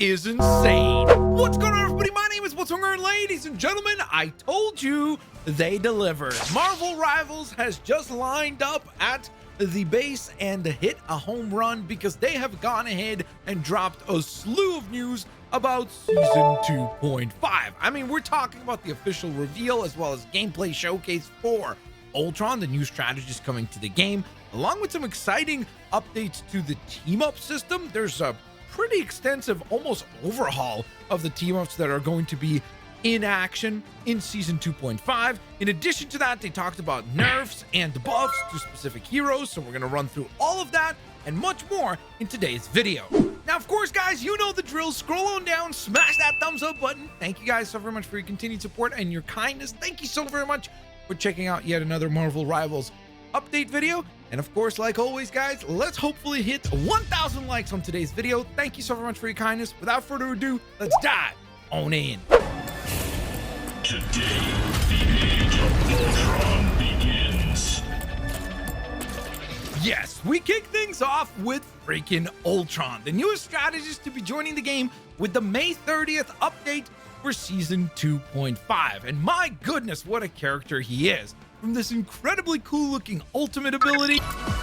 is insane. What's going on, everybody? My name is Blitzwinger, and ladies and gentlemen, I told you they delivered. Marvel Rivals has just lined up at the base and hit a home run because they have gone ahead and dropped a slew of news about season 2.5. I mean, we're talking about the official reveal as well as gameplay showcase for Ultron, the new strategist coming to the game, along with some exciting updates to the team-up system. There's a pretty extensive, almost overhaul of the team-ups that are going to be in action in season 2.5. In addition to that, they talked about nerfs and buffs to specific heroes, so we're going to run through all of that and much more in today's video. Now, of course, guys, you know the drill. Scroll on down, smash that thumbs up button. Thank you guys so very much for your continued support and your kindness. Thank you so very much for checking out yet another Marvel Rivals update video. And of course, like always, guys, let's hopefully hit 1,000 likes on today's video. Thank you so very much for your kindness. Without further ado, let's dive on in. Today, the age of Ultron begins. Yes, we kick things off with freaking Ultron, the newest strategist to be joining the game with the May 30th update for season 2.5. And my goodness, what a character he is. From this incredibly cool looking ultimate ability. Extermination!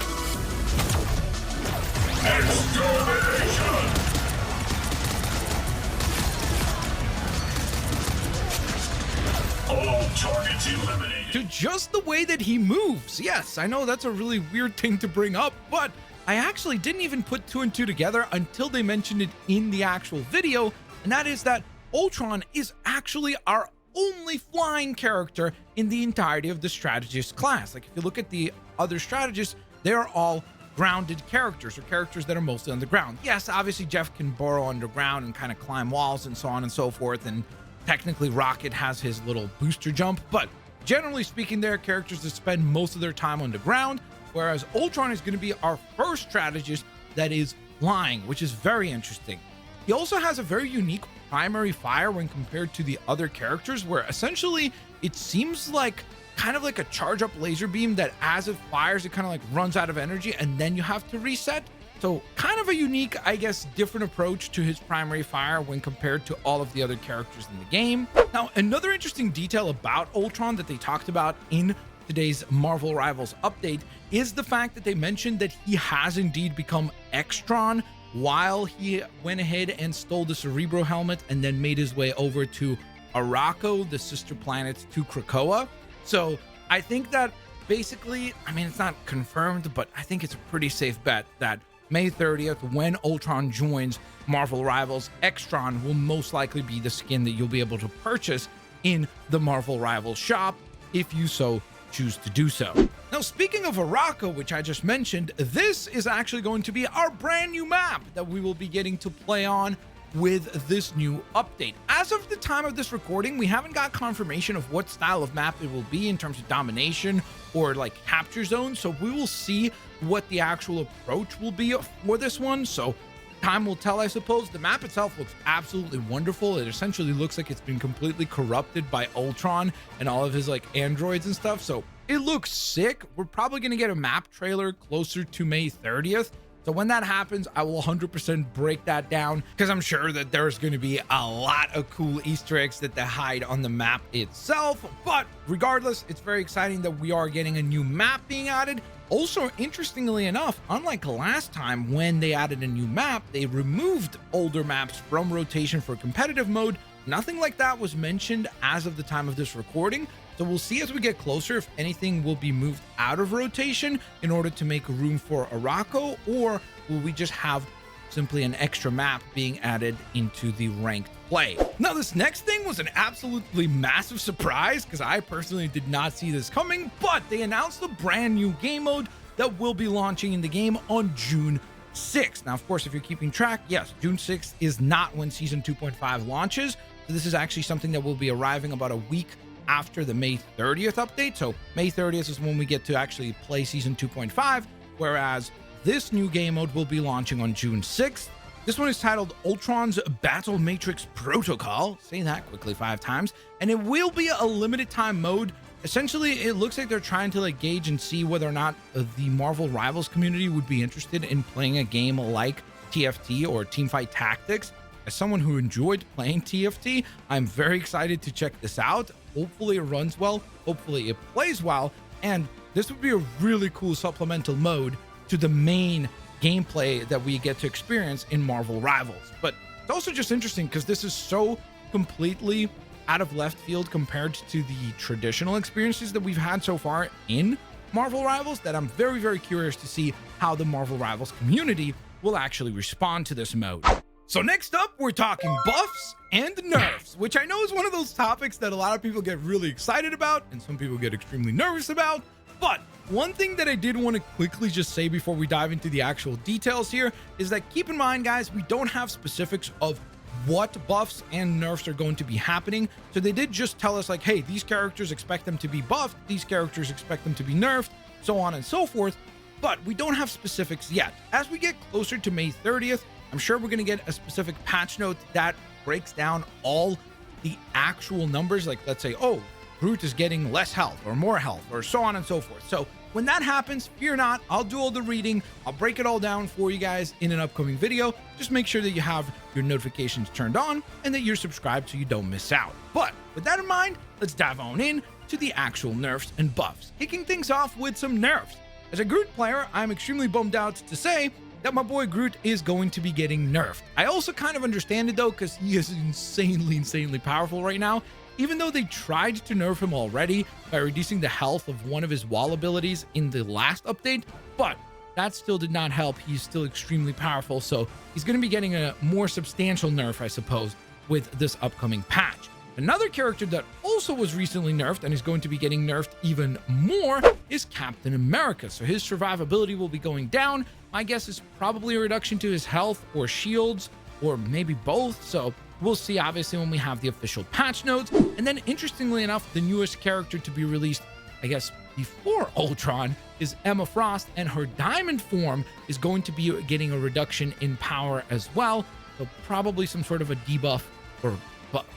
All targets eliminated. To just the way that he moves. Yes, I know that's a really weird thing to bring up, but I actually didn't even put two and two together until they mentioned it in the actual video, and that is that Ultron is actually our only flying character in the entirety of the strategist class. Like, if you look at the other strategists, they're all grounded characters, or characters that are mostly on the ground. Yes, obviously Jeff can burrow underground and kind of climb walls and so on and so forth, and technically Rocket has his little booster jump, but generally speaking, they're characters that spend most of their time on the ground, whereas Ultron is going to be our first strategist that is flying, which is very interesting. He also has a very unique primary fire when compared to the other characters, where essentially it seems like kind of like a charge up laser beam that as it fires, it kind of like runs out of energy and then you have to reset. So kind of a unique, I guess, different approach to his primary fire when compared to all of the other characters in the game. Now, another interesting detail about Ultron that they talked about in today's Marvel Rivals update is the fact that they mentioned that he has indeed become Actron while he went ahead and stole the Cerebro helmet and then made his way over to Arakko, the sister planet to Krakoa. So I think that basically, I mean, it's not confirmed, but I think it's a pretty safe bet that May 30th, when Ultron joins Marvel Rivals, Actron will most likely be the skin that you'll be able to purchase in the Marvel Rivals shop if you so choose to do so. Now, speaking of Arakko, which I just mentioned, this is actually going to be our brand new map that we will be getting to play on with this new update. As of the time of this recording, we haven't got confirmation of what style of map it will be in terms of domination or like capture zone, so we will see what the actual approach will be for this one. So time will tell, I suppose. The map itself looks absolutely wonderful. It essentially looks like it's been completely corrupted by Ultron and all of his like androids and stuff, so it looks sick. We're probably going to get a map trailer closer to May 30th. So when that happens, I will 100% break that down because I'm sure that there's going to be a lot of cool Easter eggs that they hide on the map itself. But regardless, it's very exciting that we are getting a new map being added. Also, interestingly enough, unlike last time when they added a new map, they removed older maps from rotation for competitive mode. Nothing like that was mentioned as of the time of this recording. So we'll see as we get closer if anything will be moved out of rotation in order to make room for Arakko, or will we just have simply an extra map being added into the ranked play. Now, this next thing was an absolutely massive surprise because I personally did not see this coming, but they announced a brand new game mode that will be launching in the game on June 6th. Now, of course, if you're keeping track, yes, June 6th is not when season 2.5 launches. So this is actually something that will be arriving about a week after the May 30th update. So May 30th is when we get to actually play season 2.5, whereas this new game mode will be launching on June 6th. This one is titled Ultron's Battle Matrix Protocol. Say that quickly 5 times. And it will be a limited time mode. Essentially, it looks like they're trying to like gauge and see whether or not the Marvel Rivals community would be interested in playing a game like TFT or Teamfight Tactics. as someone who enjoyed playing TFT, I'm very excited to check this out. Hopefully it runs well, hopefully it plays well, and this would be a really cool supplemental mode to the main gameplay that we get to experience in Marvel Rivals. But it's also just interesting because this is so completely out of left field compared to the traditional experiences that we've had so far in Marvel Rivals that I'm very, very curious to see how the Marvel Rivals community will actually respond to this mode. So next up, we're talking buffs and nerfs, which I know is one of those topics that a lot of people get really excited about and some people get extremely nervous about. But one thing that I did want to quickly just say before we dive into the actual details here is that keep in mind, guys, we don't have specifics of what buffs and nerfs are going to be happening. So they did just tell us like, hey, these characters expect them to be buffed, these characters expect them to be nerfed, so on and so forth. But we don't have specifics yet. As we get closer to May 30th, I'm sure we're going to get a specific patch note that breaks down all the actual numbers. Like, let's say, oh, Groot is getting less health or more health or so on and so forth. So when that happens, fear not, I'll do all the reading. I'll break it all down for you guys in an upcoming video. Just make sure that you have your notifications turned on and that you're subscribed so you don't miss out. But with that in mind, let's dive on in to the actual nerfs and buffs. Kicking things off with some nerfs. As a Groot player, I'm extremely bummed out to say that my boy Groot is going to be getting nerfed. I also kind of understand it though, because he is insanely powerful right now. Even though they tried to nerf him already by reducing the health of one of his wall abilities in the last update, but that still did not help. He's still extremely powerful, so he's going to be getting a more substantial nerf, I suppose, with this upcoming patch. Another character that also was recently nerfed and is going to be getting nerfed even more is Captain America. So his survivability will be going down. My guess is probably a reduction to his health or shields, or maybe both. So we'll see, obviously, when we have the official patch notes. And then, interestingly enough, the newest character to be released, I guess, before Ultron is Emma Frost, and her diamond form is going to be getting a reduction in power as well. So probably some sort of a debuff, or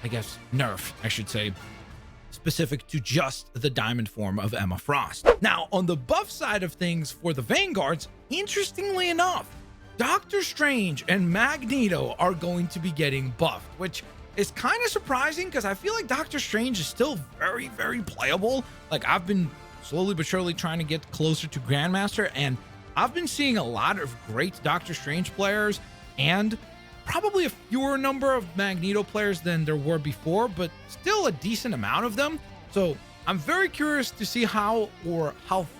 I guess nerf, I should say, specific to just the diamond form of Emma Frost. Now, on the buff side of things for the Vanguards, interestingly enough, Doctor Strange and Magneto are going to be getting buffed, which is kind of surprising because I feel like Doctor Strange is still very playable. Like, I've been slowly but surely trying to get closer to Grandmaster, and I've been seeing a lot of great Doctor Strange players and probably a fewer number of Magneto players than there were before, but still a decent amount of them. So I'm very curious to see how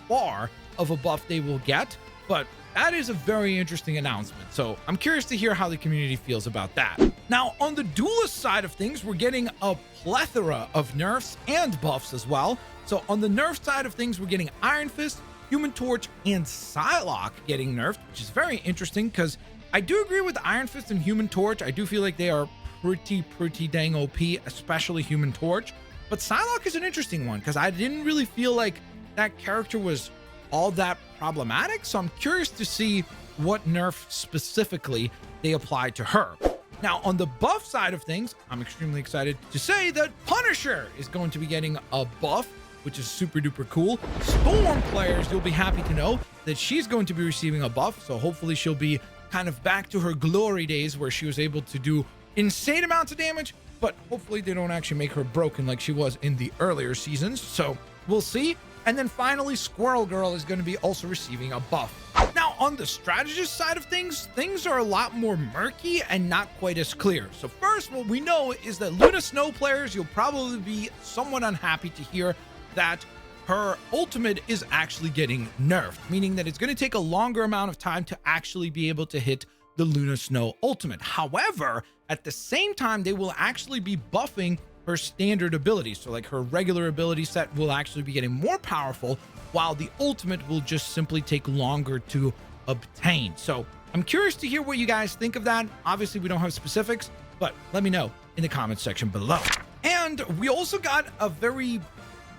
far of a buff they will get, but that is a very interesting announcement. So I'm curious to hear how the community feels about that. Now, on the duelist side of things, we're getting a plethora of nerfs and buffs as well. So on the nerf side of things, we're getting Iron Fist, Human Torch, and Psylocke getting nerfed, which is very interesting because I do agree with Iron Fist and Human Torch. I do feel like they are pretty dang OP, especially Human Torch. But Psylocke is an interesting one because I didn't really feel like that character was all that problematic. So I'm curious to see what nerf specifically they apply to her. Now, on the buff side of things, I'm extremely excited to say that Punisher is going to be getting a buff, which is super duper cool. Storm players, you'll be happy to know that she's going to be receiving a buff. So hopefully she'll be kind of back to her glory days where she was able to do insane amounts of damage, but hopefully they don't actually make her broken like she was in the earlier seasons. So we'll see. And then finally, Squirrel Girl is going to be also receiving a buff. Now, on the strategist side of things, things are a lot more murky and not quite as clear. So first, what we know is that Luna Snow players, you'll probably be somewhat unhappy to hear that her ultimate is actually getting nerfed, meaning that it's going to take a longer amount of time to actually be able to hit the Luna Snow ultimate. However, at the same time, they will actually be buffing her standard abilities. So like her regular ability set will actually be getting more powerful, while the ultimate will just simply take longer to obtain. So I'm curious to hear what you guys think of that. Obviously, we don't have specifics, but let me know in the comments section below. And we also got a very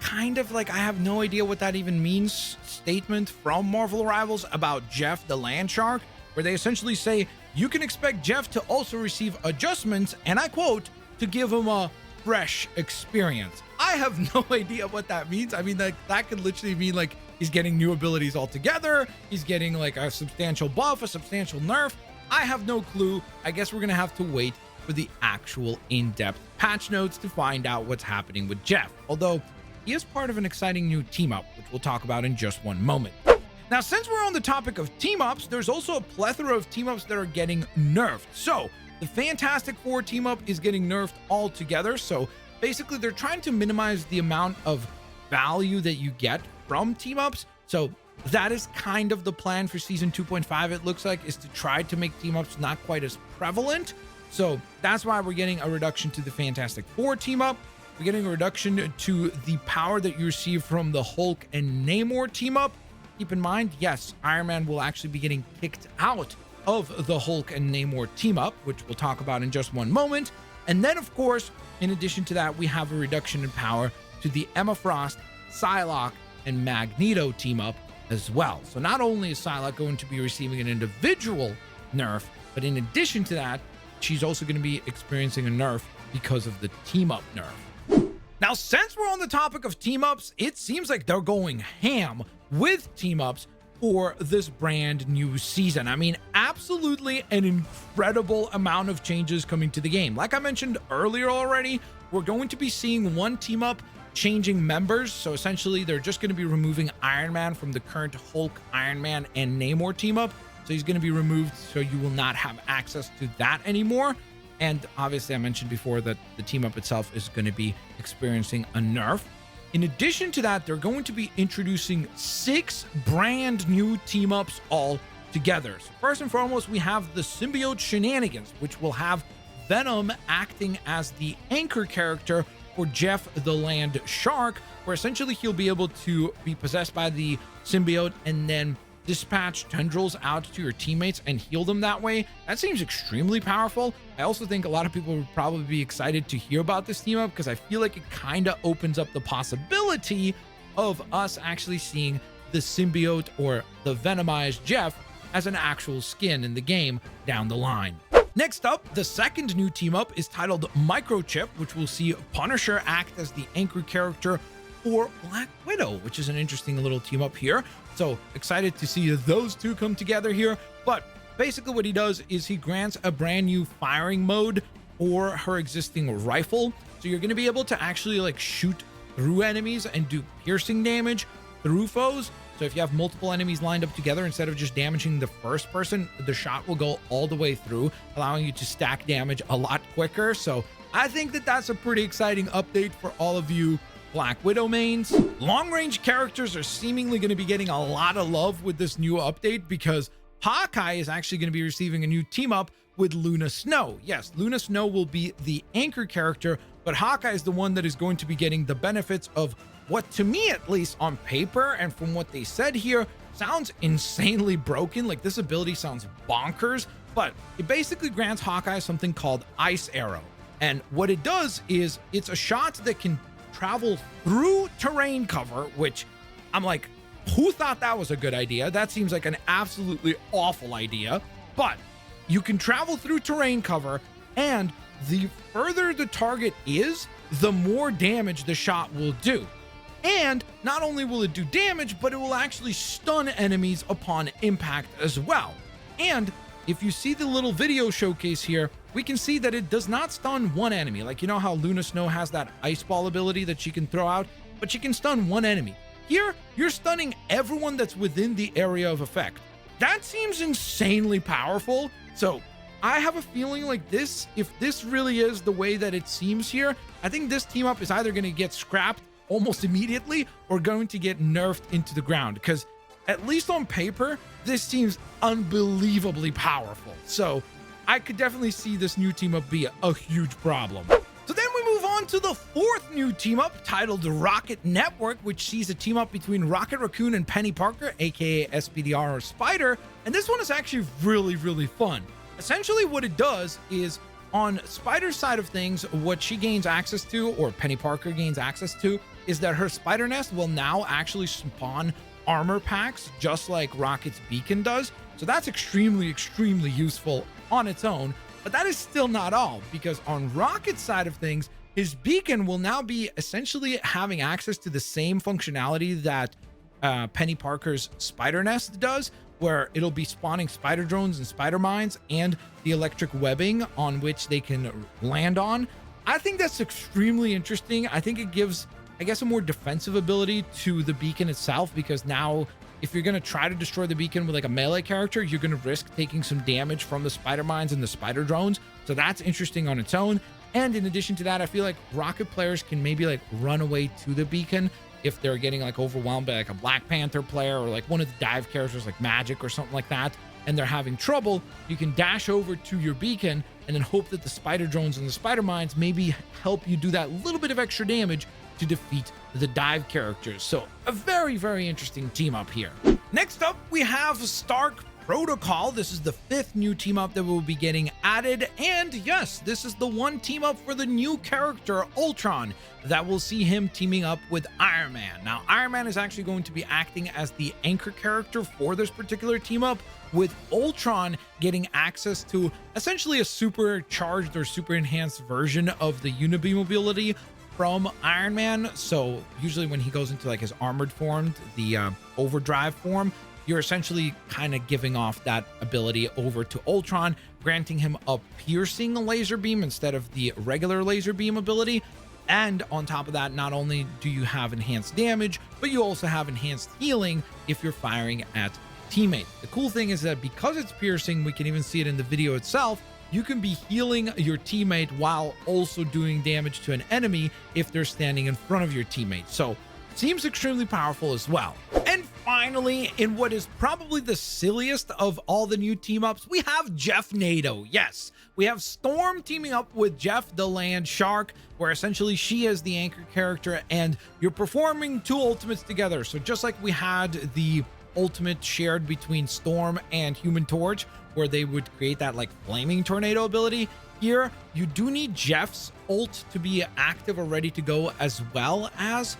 kind of like, I have no idea what that even means, statement from Marvel Rivals about Jeff the Land Shark, where they essentially say you can expect Jeff to also receive adjustments, and I quote, to give him a fresh experience. I have no idea what that means. I mean, that could literally mean like he's getting new abilities altogether, he's getting like a substantial buff, a substantial nerf. I have no clue. I guess we're gonna have to wait for the actual in-depth patch notes to find out what's happening with Jeff, although he is part of an exciting new team-up, which we'll talk about in just one moment. Now, since we're on the topic of team-ups, there's also a plethora of team-ups that are getting nerfed. So the Fantastic Four team-up is getting nerfed altogether. So basically, they're trying to minimize the amount of value that you get from team-ups. So that is kind of the plan for season 2.5, it looks like, is to try to make team-ups not quite as prevalent. So that's why we're getting a reduction to the Fantastic Four team-up. We're getting a reduction to the power that you receive from the Hulk and Namor team-up. Keep in mind, yes, Iron Man will actually be getting kicked out of the Hulk and Namor team-up, which we'll talk about in just one moment. And then, of course, in addition to that, we have a reduction in power to the Emma Frost, Psylocke, and Magneto team-up as well. So not only is Psylocke going to be receiving an individual nerf, but in addition to that, she's also going to be experiencing a nerf because of the team-up nerf. Now, since we're on the topic of team-ups, it seems like they're going ham with team-ups for this brand new season. I mean, absolutely an incredible amount of changes coming to the game. Like I mentioned earlier already, we're going to be seeing one team-up changing members. So essentially, they're just going to be removing Iron Man from the current Hulk, Iron Man, and Namor team-up. So he's going to be removed, so you will not have access to that anymore. And obviously, I mentioned before that the team-up itself is going to be experiencing a nerf. In addition to that, they're going to be introducing 6 brand new team-ups all together. So first and foremost, we have the Symbiote Shenanigans, which will have Venom acting as the anchor character for Jeff the Land Shark, where essentially he'll be able to be possessed by the symbiote and then dispatch tendrils out to your teammates and heal them that way. That seems extremely powerful. I also think a lot of people would probably be excited to hear about this team up because I feel like it kind of opens up the possibility of us actually seeing the symbiote or the venomized Jeff as an actual skin in the game down the line. Next up, the second new team up is titled Microchip, which will see Punisher act as the anchor character for Black Widow, which is an interesting little team up here. So excited to see those two come together here. But basically what he does is he grants a brand new firing mode for her existing rifle. So you're going to be able to actually like shoot through enemies and do piercing damage through foes. So if you have multiple enemies lined up together, instead of just damaging the first person, the shot will go all the way through, allowing you to stack damage a lot quicker. So I think that that's a pretty exciting update for all of you Black Widow mains. Long-range characters are seemingly going to be getting a lot of love with this new update because Hawkeye is actually going to be receiving a new team-up with Luna Snow. Yes, Luna Snow will be the anchor character, but Hawkeye is the one that is going to be getting the benefits of what, to me at least on paper and from what they said here, sounds insanely broken. Like this ability sounds bonkers, but it basically grants Hawkeye something called Ice Arrow. And what it does is it's a shot that can travel through terrain cover, which I'm like, who thought that was a good idea? That seems like an absolutely awful idea. But you can travel through terrain cover, and the further the target is, the more damage the shot will do. And not only will it do damage, but it will actually stun enemies upon impact as well. And if you see the little video showcase here, we can see that it does not stun one enemy. Like, you know how Luna Snow has that ice ball ability that she can throw out, but she can stun one enemy. Here, you're stunning everyone that's within the area of effect. That seems insanely powerful. So I have a feeling like this, if this really is the way that it seems here, I think this team up is either going to get scrapped almost immediately or going to get nerfed into the ground, because at least on paper, this seems unbelievably powerful. So I could definitely see this new team up be a huge problem. So then we move on to the fourth new team up titled Rocket Network, which sees a team up between Rocket Raccoon and Penny Parker, aka SPDR or Spider. And this one is actually really, really fun. Essentially what it does is on Spider's side of things, what she gains access to, or Penny Parker gains access to, is that her spider nest will now actually spawn armor packs just like Rocket's beacon does. So that's extremely, extremely useful on its own. But that is still not all, because on Rocket's side of things, his beacon will now be essentially having access to the same functionality that Penny Parker's spider nest does, where it'll be spawning spider drones and spider mines and the electric webbing on which they can land on. I think that's extremely interesting. I think it gives, I guess, a more defensive ability to the beacon itself, because now if you're going to try to destroy the beacon with like a melee character, you're going to risk taking some damage from the spider mines and the spider drones. So that's interesting on its own. And in addition to that, I feel like rocket players can maybe like run away to the beacon if they're getting like overwhelmed by like a Black Panther player or like one of the dive characters like Magic or something like that, and they're having trouble. You can dash over to your beacon and then hope that the spider drones and the spider mines maybe help you do that little bit of extra damage to defeat the dive characters. So a very, very interesting team up here. Next up, we have Stark Protocol. This is the 5th new team up that will be getting added, and yes, this is the one team up for the new character Ultron that will see him teaming up with Iron Man. Now Iron Man is actually going to be acting as the anchor character for this particular team up, with Ultron getting access to essentially a supercharged or super enhanced version of the Unibeam ability from Iron Man. So usually when he goes into like his armored form, the overdrive form, you're essentially kind of giving off that ability over to Ultron, granting him a piercing laser beam instead of the regular laser beam ability. And on top of that, not only do you have enhanced damage, but you also have enhanced healing if you're firing at teammates. The cool thing is that because it's piercing, we can even see it in the video itself, you can be healing your teammate while also doing damage to an enemy if they're standing in front of your teammate. So seems extremely powerful as well. And finally, in what is probably the silliest of all the new team ups, we have Jeff NATO. Yes, we have Storm teaming up with Jeff the Land Shark, where essentially she is the anchor character and you're performing 2 ultimates together. So just like we had the ultimate shared between Storm and Human Torch, where they would create that like flaming tornado ability, here you do need Jeff's ult to be active or ready to go, as well as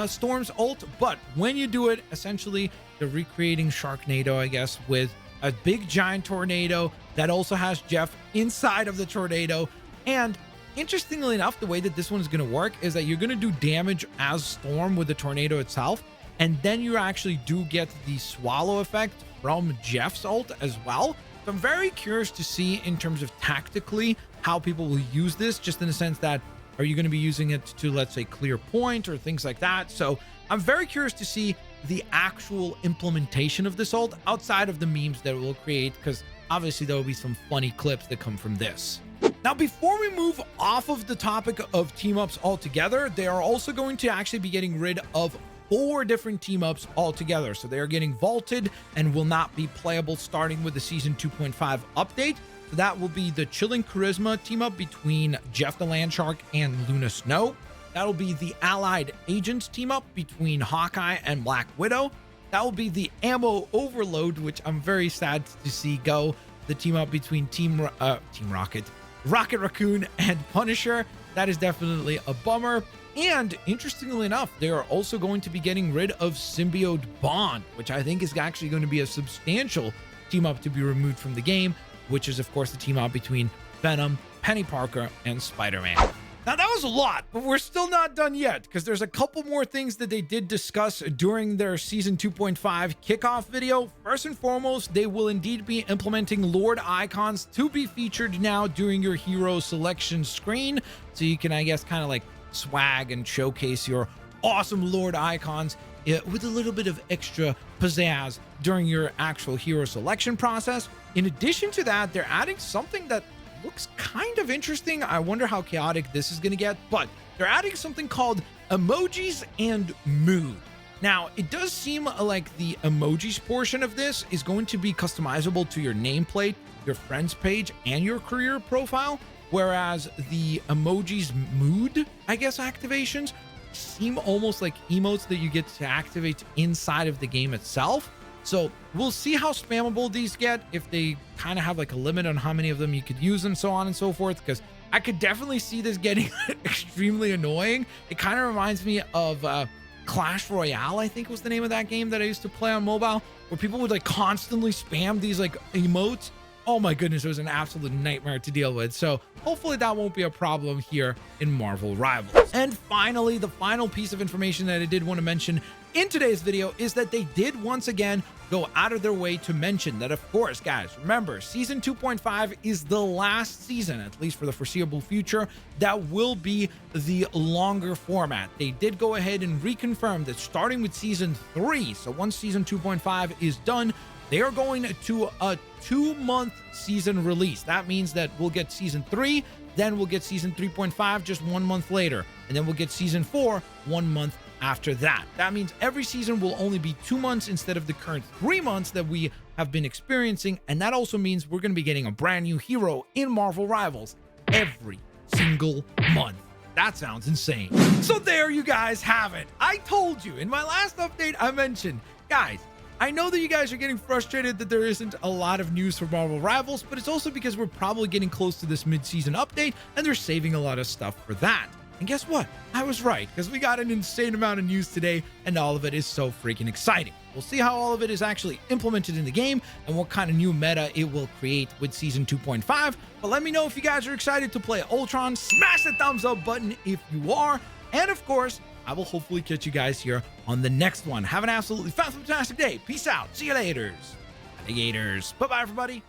Storm's ult. But when you do it, essentially they're recreating Sharknado, I guess, with a big giant tornado that also has Jeff inside of the tornado. And interestingly enough, the way that this one is going to work is that you're going to do damage as Storm with the tornado itself, and then you actually do get the swallow effect from Jeff's ult as well. So I'm very curious to see in terms of tactically how people will use this, just in the sense that, are you going to be using it to, let's say, clear point or things like that? So I'm very curious to see the actual implementation of this ult outside of the memes that it will create, because obviously there will be some funny clips that come from this. Now, before we move off of the topic of team ups altogether, they are also going to actually be getting rid of 4 different team ups altogether. So they are getting vaulted and will not be playable starting with the season 2.5 update. So that will be the Chilling Charisma team up between Jeff the Land Shark and Luna Snow. That'll be the Allied Agents team up between Hawkeye and Black Widow. That will be the Ammo Overload, which I'm very sad to see go. The team up between Team Rocket, Rocket Raccoon, and Punisher. That is definitely a bummer. And interestingly enough, they are also going to be getting rid of Symbiote Bond, which I think is actually going to be a substantial team up to be removed from the game, which is of course the team up between Venom, Penny Parker, and Spider-Man. Now that was a lot, but we're still not done yet, because there's a couple more things that they did discuss during their season 2.5 kickoff video. First and foremost, they will indeed be implementing Lord icons to be featured now during your hero selection screen. So you can, I guess, kind of like swag and showcase your awesome Lord icons with a little bit of extra pizzazz during your actual hero selection process. In addition to that, they're adding something that looks kind of interesting. I wonder how chaotic this is going to get, but they're adding something called emojis and mood. Now, it does seem like the emojis portion of this is going to be customizable to your nameplate, your friends page, and your career profile, whereas the emojis mood, I guess, activations seem almost like emotes that you get to activate inside of the game itself. So we'll see how spammable these get, if they kind of have like a limit on how many of them you could use and so on and so forth, because I could definitely see this getting extremely annoying. It kind of reminds me of Clash Royale, I think was the name of that game that I used to play on mobile, where people would like constantly spam these like emotes. Oh my goodness, it was an absolute nightmare to deal with. So hopefully that won't be a problem here in Marvel Rivals. And finally, the final piece of information that I did want to mention in today's video is that they did once again go out of their way to mention that, of course, guys, remember, Season 2.5 is the last season, at least for the foreseeable future, that will be the longer format. They did go ahead and reconfirm that starting with Season 3, so once Season 2.5 is done, they are going to a 2-month season release. That means that we'll get Season 3, then we'll get Season 3.5 just 1 month later, and then we'll get Season 4 1 month after that. That means every season will only be 2 months instead of the current 3 months that we have been experiencing, and that also means we're going to be getting a brand new hero in Marvel Rivals every single month. That sounds insane. So there you guys have it. I told you in my last update, I mentioned, guys, I know that you guys are getting frustrated that there isn't a lot of news for Marvel Rivals, but it's also because we're probably getting close to this mid-season update and they're saving a lot of stuff for that. And guess what? I was right, because we got an insane amount of news today, and all of it is so freaking exciting. We'll see how all of it is actually implemented in the game and what kind of new meta it will create with Season 2.5. But let me know if you guys are excited to play Ultron. Smash the thumbs up button if you are. And of course, I will hopefully catch you guys here on the next one. Have an absolutely fantastic day. Peace out. See you later. Alligators. Bye-bye, everybody.